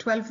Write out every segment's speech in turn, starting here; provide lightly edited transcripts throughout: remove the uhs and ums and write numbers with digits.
12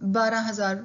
12,000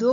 2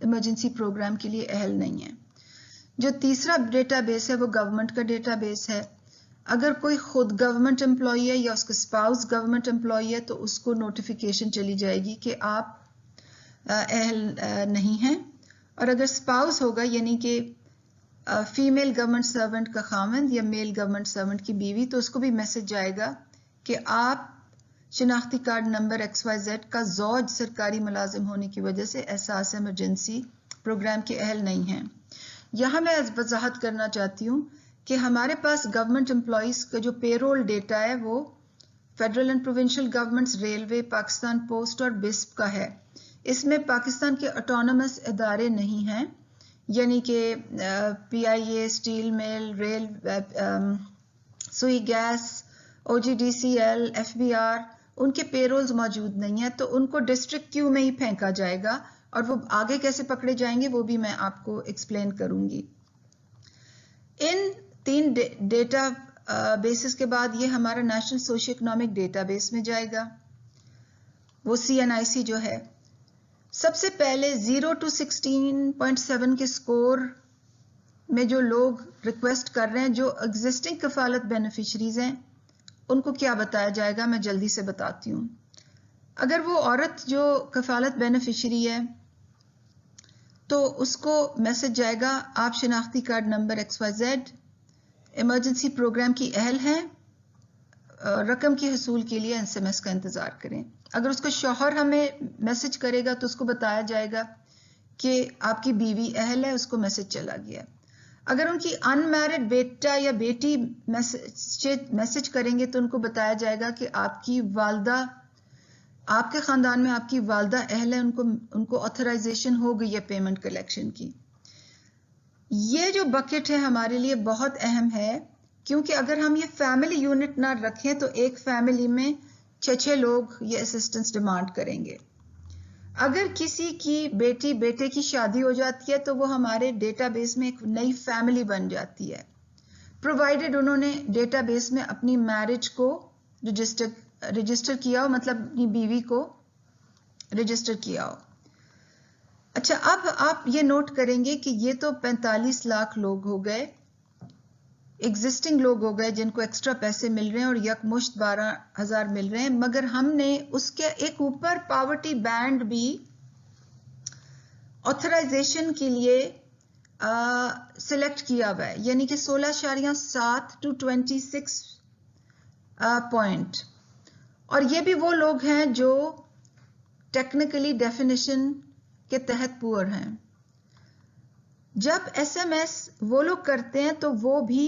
emergency programme کے لیے اہل نہیں ہیں. جو تیسرا ڈیٹا بیس ہے وہ گورنمنٹ کا ڈیٹا بیس ہے. اگر کوئی خود گورنمنٹ امپلائی ہے یا اس کا اسپاؤس گورنمنٹ امپلائی ہے تو اس کو نوٹیفیکیشن چلی جائے گی کہ آپ اہل نہیں ہیں. اور اگر اسپاؤس ہوگا یعنی کہ فیمیل گورنمنٹ سرونٹ کا خاوند یا میل گورنمنٹ سرونٹ کی بیوی تو اس کو بھی میسج جائے گا کہ آپ شناختی کارڈ نمبر XYZ کا زوج سرکاری ملازم ہونے کی وجہ سے احساس ایمرجنسی پروگرام کے اہل نہیں ہیں. یہاں میں وضاحت کرنا چاہتی ہوں کہ ہمارے پاس گورنمنٹ امپلائیز کا جو پے رول ڈیٹا ہے وہ federal and provincial governments, railway, Pakistan post اور بسپ کا ہے. اس میں پاکستان کے آٹونومس ادارے نہیں ہیں، یعنی کہ PIA، اسٹیل مل، ریل، سوئی گیس، OGDCL، FBR، ان کے پے رولز موجود نہیں ہیں تو ان کو ڈسٹرکٹ کیو میں ہی پھینکا جائے گا اور وہ آگے کیسے پکڑے جائیں گے وہ بھی میں آپ کو ایکسپلین کروں گی. ان 3 ڈیٹا بیسز کے بعد یہ ہمارا national socio economic data base میں جائے گا، وہ CNIC جو ہے. سب سے پہلے 0 to 16.7 کے سکور میں جو لوگ ریکویسٹ کر رہے ہیں، جو ایگزسٹنگ کفالت بینیفیشریز ہیں، ان کو کیا بتایا جائے گا میں جلدی سے بتاتی ہوں. اگر وہ عورت جو کفالت بینیفیشری ہے تو اس کو میسج جائے گا آپ شناختی card number XYZ emergency programme کی اہل ہیں، رقم کے حصول کے لیے SMS کا انتظار کریں. اگر اس کا شوہر ہمیں میسج کرے گا تو اس کو بتایا جائے گا کہ آپ کی بیوی اہل ہے، اس کو میسج چلا گیا. اگر ان کی ان میرڈ بیٹا یا بیٹی میسج کریں گے تو ان کو بتایا جائے گا کہ آپ کی والدہ، آپ کے خاندان میں آپ کی والدہ اہل ہے، ان کو آتھرائزیشن ہو گئی ہے پیمنٹ کلیکشن کی. یہ جو بکٹ ہے ہمارے لیے بہت اہم ہے، کیونکہ اگر ہم یہ فیملی یونٹ نہ رکھیں تو ایک فیملی میں 6 لوگ یہ اسسٹنس ڈیمانڈ کریں گے. اگر کسی کی بیٹی بیٹے کی شادی ہو جاتی ہے تو وہ ہمارے ڈیٹا بیس میں ایک نئی فیملی بن جاتی ہے، پرووائڈڈ انہوں نے ڈیٹا بیس میں اپنی میرج کو رجسٹر کیا ہو، مطلب اپنی بیوی کو رجسٹر کیا ہو. اچھا، اب آپ یہ نوٹ کریں گے کہ یہ تو 45 لاکھ لوگ ہو گئے، ایگزسٹنگ لوگ ہو گئے جن کو ایکسٹرا پیسے مل رہے ہیں اور یکمشت 12,000 مل رہے ہیں، مگر ہم نے اس کے ایک اوپر پاورٹی بینڈ بھی آتھرائزیشن کے لیے سلیکٹ کیا ہوا ہے، یعنی کہ 16.7 to 26 پوائنٹ. اور یہ بھی وہ لوگ ہیں جو ٹیکنیکلی ڈیفینیشن کے تحت پور ہیں. جب SMS وہ لوگ کرتے ہیں تو وہ بھی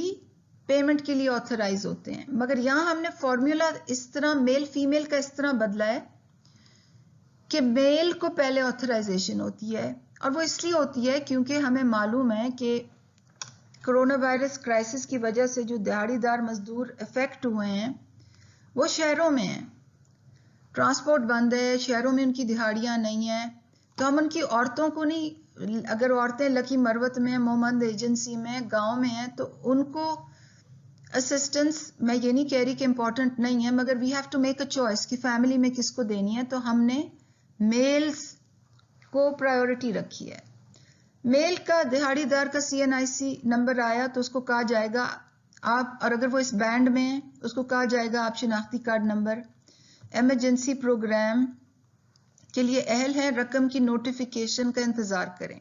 پیمنٹ کے لیے آتھرائز ہوتے ہیں، مگر یہاں ہم نے فارمولا اس طرح میل فیمیل کا اس طرح بدلا ہے کہ میل کو پہلے آتھرائزیشن ہوتی ہے، اور وہ اس لیے ہوتی ہے کیونکہ ہمیں معلوم ہے کہ کرونا وائرس کرائسس کی وجہ سے جو دہاڑی دار مزدور افیکٹ ہوئے ہیں وہ شہروں میں ہیں، ٹرانسپورٹ بند ہے، شہروں میں ان کی دہاڑیاں نہیں ہیں، تو ہم ان کی عورتوں کو نہیں، اگر عورتیں لکی مروت میں، مومند ایجنسی میں، گاؤں میں ہیں تو ان کو اسسٹنس، میں یہ نہیں کہہ رہی کہ امپورٹنٹ نہیں ہے، مگر we have to make a choice کہ فیملی میں کس کو دینی ہے، تو ہم نے میلز کو پرائیورٹی رکھی ہے. میل کا دہاڑی دار کا CNIC نمبر آیا تو اس کو کہا جائے گا آپ، اور اگر وہ اس بینڈ میں ہیں اس کو کہا جائے گا آپ شناختی کارڈ نمبر ایمرجنسی پروگرام کے لیے اہل ہے، رقم کی نوٹیفیکیشن کا انتظار کریں.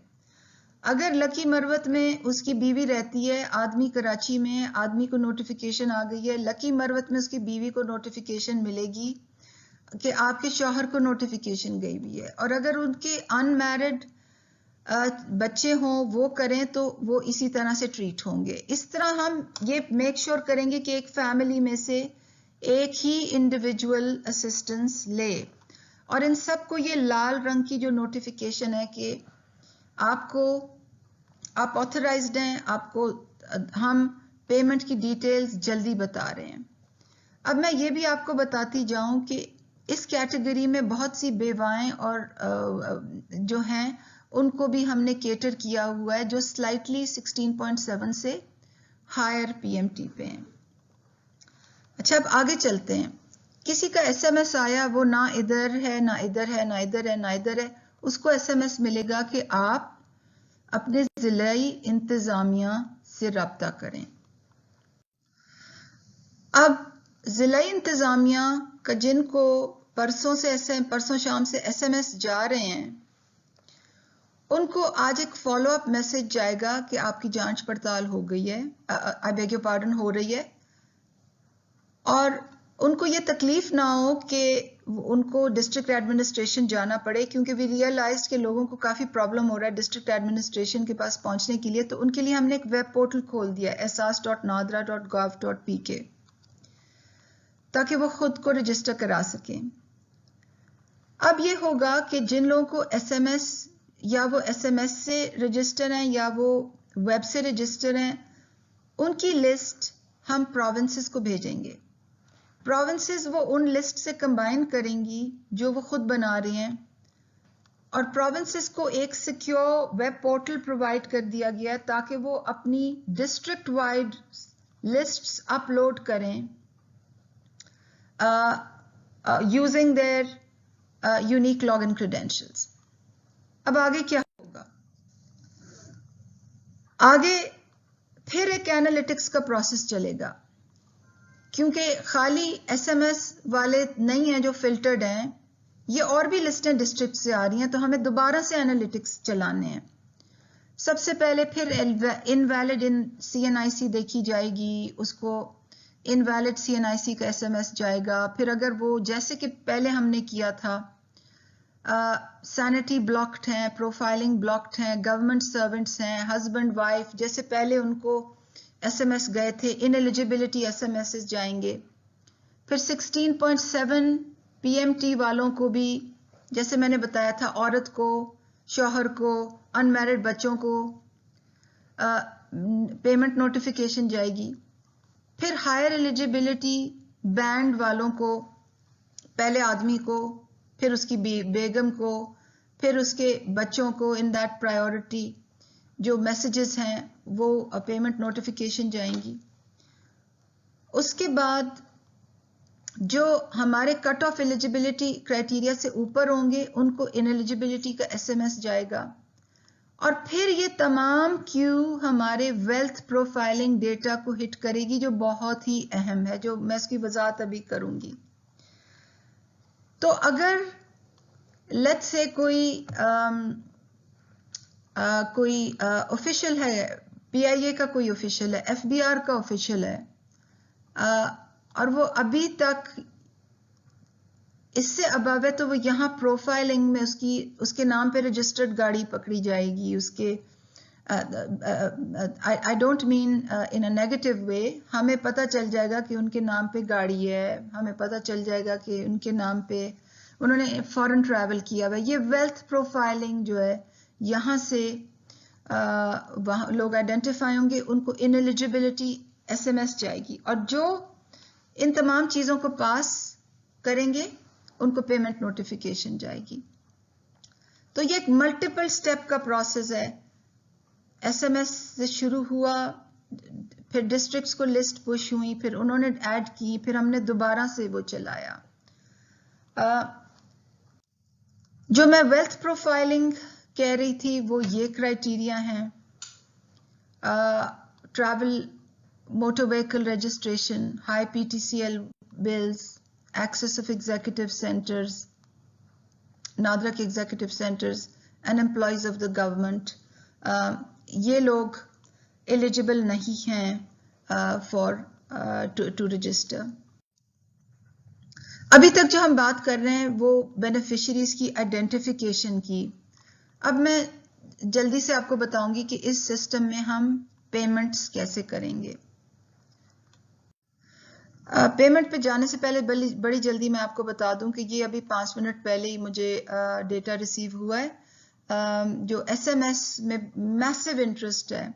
اگر لکی مروت میں اس کی بیوی رہتی ہے، آدمی کراچی میں، آدمی کو نوٹیفیکیشن آ گئی ہے، لکی مروت میں اس کی بیوی کو نوٹیفیکیشن ملے گی کہ آپ کے شوہر کو نوٹیفیکیشن گئی ہوئی ہے. اور اگر ان کے ان میرڈ بچے ہوں وہ کریں تو وہ اسی طرح سے ٹریٹ ہوں گے. اس طرح ہم یہ میک شور کریں گے کہ ایک فیملی میں سے ایک ہی انڈیویجول اسسٹنس لے. اور ان سب کو یہ لال رنگ کی جو نوٹیفیکیشن ہے کہ آپ آتھرائزڈ ہیں، آپ کو ہم پیمنٹ کی ڈیٹیلز جلدی بتا رہے ہیں. اب میں یہ بھی آپ کو بتاتی جاؤں کہ اس کیٹیگری میں بہت سی بیوائیں اور جو ہیں ان کو بھی ہم نے کیٹر کیا ہوا ہے، جو سلائٹلی 16.7 سے ہائر PMT پہ ہیں. اچھا، اب آگے چلتے ہیں. کسی کا SMS آیا، وہ نہ ادھر ہے نہ ادھر ہے نہ ادھر ہے نہ ادھر ہے، اس کو SMS ملے گا کہ آپ اپنے ضلعی انتظامیہ سے رابطہ کریں. اب ضلعی انتظامیہ کا جن کو پرسوں شام سے SMS جا رہے ہیں ان کو آج ایک فالو اپ میسج جائے گا کہ آپ کی جانچ پڑتال ہو گئی ہے, I beg your pardon, ہو رہی ہے, اور ان کو یہ تکلیف نہ ہو کہ ان کو ڈسٹرکٹ ایڈمنسٹریشن جانا پڑے, کیونکہ وی ریئلائزڈ کہ لوگوں کو کافی پرابلم ہو رہا ہے ڈسٹرکٹ ایڈمنسٹریشن کے پاس پہنچنے کے لیے, تو ان کے لیے ہم نے ایک ویب پورٹل کھول دیا ehsas.nadra.gov.pk تاکہ وہ خود کو رجسٹر کرا سکیں. اب یہ ہوگا کہ جن لوگوں کو SMS یا وہ SMS سے رجسٹر ہیں یا وہ ویب سے رجسٹر ہیں, ان کی لسٹ ہم پروونسز کو بھیجیں گے. پروونسز وہ ان لسٹ سے کمبائن کریں گی جو وہ خود بنا رہی ہیں, اور پروونسز کو ایک سیکیور ویب پورٹل پرووائڈ کر دیا گیا تاکہ وہ اپنی ڈسٹرکٹ وائڈ لسٹس اپلوڈ کریں using their unique login credentials. اب آگے کیا ہوگا؟ آگے پھر ایک اینالیٹکس کا پروسیس چلے گا, کیونکہ خالی SMS والے نہیں ہیں جو فلٹرڈ ہیں, یہ اور بھی لسٹیں ڈسٹرکٹ سے آ رہی ہیں, تو ہمیں دوبارہ سے اینالیٹکس چلانے ہیں. سب سے پہلے پھر انویلڈ ان CNIC دیکھی جائے گی, اس کو انویلڈ CNIC کا SMS جائے گا. پھر اگر وہ جیسے کہ پہلے ہم نے کیا تھا سینٹی بلاکڈ ہیں, پروفائلنگ بلاکڈ ہیں, گورنمنٹ سرونٹس ہیں, ہسبینڈ وائف جیسے پہلے ان کو SMS گئے تھے, ان ایلیجیبلٹی SMS جائیں گے. پھر 16.7 PMT والوں کو بھی, جیسے میں نے بتایا تھا, عورت کو, شوہر کو, ان میرڈ بچوں کو پیمنٹ نوٹیفیکیشن جائے گی. پھر ہائر ایلیجیبلٹی بینڈ والوں کو, پہلے آدمی کو, پھر اس کی بیگم کو, پھر اس کے بچوں کو, ان دیٹ پرائیورٹی جو میسیجز ہیں وہ پیمنٹ نوٹیفیکیشن جائیں گی. اس کے بعد جو ہمارے کٹ آف ایلیجیبلٹی کرائٹیریا سے اوپر ہوں گے ان کو ان ایلیجیبلٹی کا SMS جائے گا. اور پھر یہ تمام کیو ہمارے ویلتھ پروفائلنگ ڈیٹا کو ہٹ کرے گی, جو بہت ہی اہم ہے, جو میں اس کی وضاحت ابھی کروں گی. تو اگر لیٹس سے کوئی آفیشل ہے, PIA کا کوئی آفیشل ہے, FBR کا آفیشل ہے, اور وہ ابھی تک اس سے ابو ہے, تو وہ یہاں پروفائلنگ میں اس کے نام پہ رجسٹرڈ گاڑی پکڑی جائے گی. اس کے I don't mean in a negative way, ہمیں پتہ چل جائے گا کہ ان کے نام پہ گاڑی ہے, ہمیں پتہ چل جائے گا کہ ان کے نام پہ انہوں نے فورن ٹریول کیا ہوا ہے. یہ ویلتھ پروفائلنگ جو ہے یہاں سے لوگ آئیڈینٹیفائی ہوں گے, ان کو ان ایلیجیبلٹی SMS جائے گی, اور جو ان تمام چیزوں کو پاس کریں گے ان کو پیمنٹ نوٹیفیکیشن جائے گی. تو یہ ایک ملٹیپل سٹیپ کا پروسیس ہے. SMS سے شروع ہوا, پھر ڈسٹرکٹس کو لسٹ پش ہوئی, پھر انہوں نے ایڈ کی, پھر ہم نے دوبارہ سے وہ چلایا. جو میں ویلتھ پروفائلنگ کہہ رہی تھی وہ یہ کرائٹیریا ہیں: travel, motor vehicle registration, high PTCL bills, access of executive centres, NADRA کے executive centres, and employees of the government. یہ لوگ ایلیجیبل نہیں ہیں ٹو رجسٹر. ابھی تک جو ہم بات کر رہے ہیں وہ بینیفیشریز کی آئیڈینٹیفیکیشن کی. اب میں جلدی سے آپ کو بتاؤں گی کہ اس سسٹم میں ہم پیمنٹس کیسے کریں گے. پیمنٹ پہ جانے سے پہلے بڑی جلدی میں آپ کو بتا دوں کہ یہ ابھی 5 منٹ پہلے ہی مجھے ڈیٹا ریسیو ہوا ہے. جو SMS میں میسو انٹرسٹ ہے,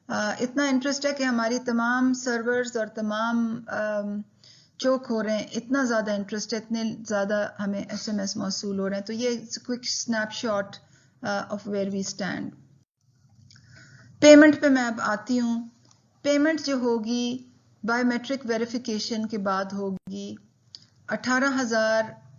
اتنا انٹرسٹ ہے کہ ہماری تمام سرورز اور تمام چوک ہو رہے ہیں, اتنا زیادہ انٹرسٹ ہے, اتنے زیادہ ہمیں SMS موصول ہو رہے ہیں. تو یہ quick snap shot of where we stand. Payment پہ میں اب آتی ہوں. پیمنٹ جو ہوگی بایو میٹرک ویریفیکیشن کے بعد ہوگی 18,000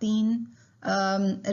3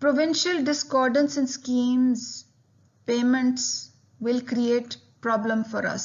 Provincial discordance in schemes, payments will create problem for us.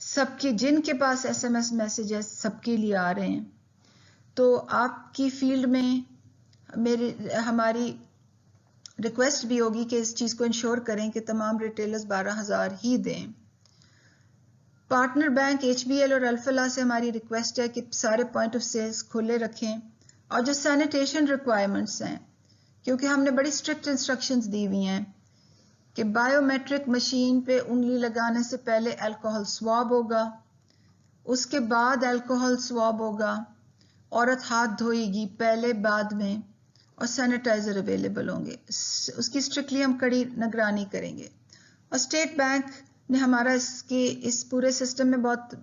سب کے جن کے پاس SMS میسیجز سب کے لیے آ رہے ہیں. تو آپ کی فیلڈ میں ہماری ریکویسٹ بھی ہوگی کہ اس چیز کو انشور کریں کہ تمام ریٹیلرز 12,000 ہی دیں. پارٹنر بینک HBL اور الفلاح سے ہماری ریکویسٹ ہے کہ سارے پوائنٹ آف سیلز کھلے رکھیں. اور جو سینیٹیشن ریکوائرمنٹس ہیں، کیونکہ ہم نے بڑی اسٹرکٹ انسٹرکشنز دی ہوئی ہیں کہ بایو میٹرک مشین پہ انگلی لگانے سے پہلے الکوہل سواب ہوگا، اس کے بعد الکوہل سواب ہوگا، عورت ہاتھ دھوئے گی پہلے بعد میں، اور سینیٹائزر اویلیبل ہوں گے. اس کی اسٹرکٹلی ہم کڑی نگرانی کریں گے. اور اسٹیٹ بینک نے ہمارا اس پورے سسٹم میں بہت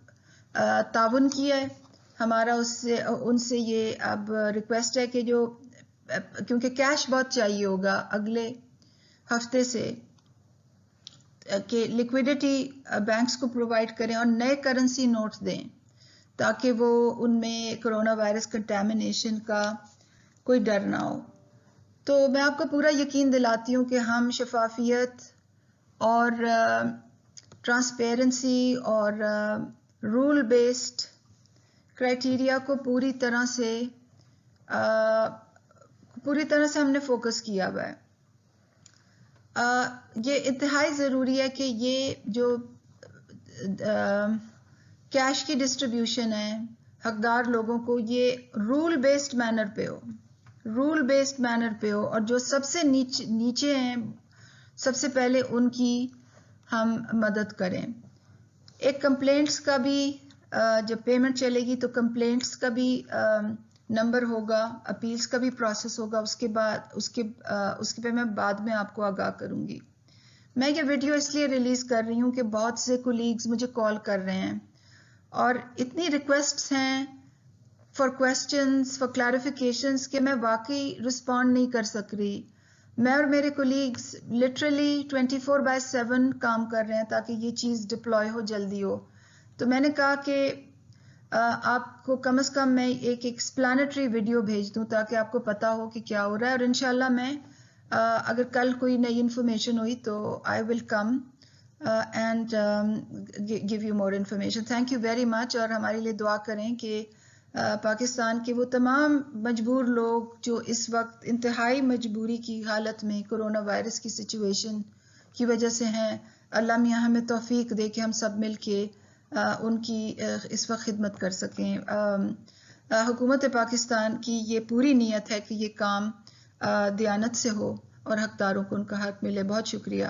تعاون کیا ہے. ہمارا ان سے یہ اب ریکویسٹ ہے کہ کیونکہ کیش بہت چاہیے ہوگا اگلے ہفتے سے، کہ لیکویڈیٹی بینکس کو پرووائڈ کریں اور نئے کرنسی نوٹ دیں تاکہ وہ ان میں کرونا وائرس کنٹامینیشن کا کوئی ڈر نہ ہو. تو میں آپ کو پورا یقین دلاتی ہوں کہ ہم شفافیت اور ٹرانسپیرنسی اور رول بیسڈ کرائٹیریا کو پوری طرح سے ہم نے فوکس کیا ہوا ہے. یہ انتہائی ضروری ہے کہ یہ جو کیش کی ڈسٹریبیوشن ہے حقدار لوگوں کو، یہ رول بیسڈ مینر پہ ہو، اور جو سب سے نیچے ہیں سب سے پہلے ان کی ہم مدد کریں. ایک کمپلینٹس کا بھی جب پیمنٹ چلے گی تو کمپلینٹس کا بھی نمبر ہوگا، اپیلز کا بھی پروسیس ہوگا. اس کے پہ میں بعد میں آپ کو آگاہ کروں گی. میں یہ ویڈیو اس لیے ریلیز کر رہی ہوں کہ بہت سے کولیگز مجھے کال کر رہے ہیں اور اتنی ریکویسٹس ہیں فار کویسچنز، فار کلیریفیکیشنز کہ میں واقعی رسپونڈ نہیں کر سک رہی. میں اور میرے کولیگز لٹرلی 24/7 کام کر رہے ہیں تاکہ یہ چیز ڈپلوائے ہو، جلدی ہو. تو میں نے کہا کہ آپ کو کم از کم میں ایک ایکسپلانٹری ویڈیو بھیج دوں تاکہ آپ کو پتا ہو کہ کیا ہو رہا ہے. اور انشاءاللہ میں اگر کل کوئی نئی انفارمیشن ہوئی تو I will come and give you more information. Thank you very much. اور ہمارے لیے دعا کریں کہ پاکستان کے وہ تمام مجبور لوگ جو اس وقت انتہائی مجبوری کی حالت میں کرونا وائرس کی سچویشن کی وجہ سے ہیں، اللہ میاں ہمیں توفیق دے کہ ہم سب مل کے ان کی اس وقت خدمت کر سکیں. حکومت پاکستان کی یہ پوری نیت ہے کہ یہ کام دیانت سے ہو اور حقداروں کو ان کا حق ملے. بہت شکریہ.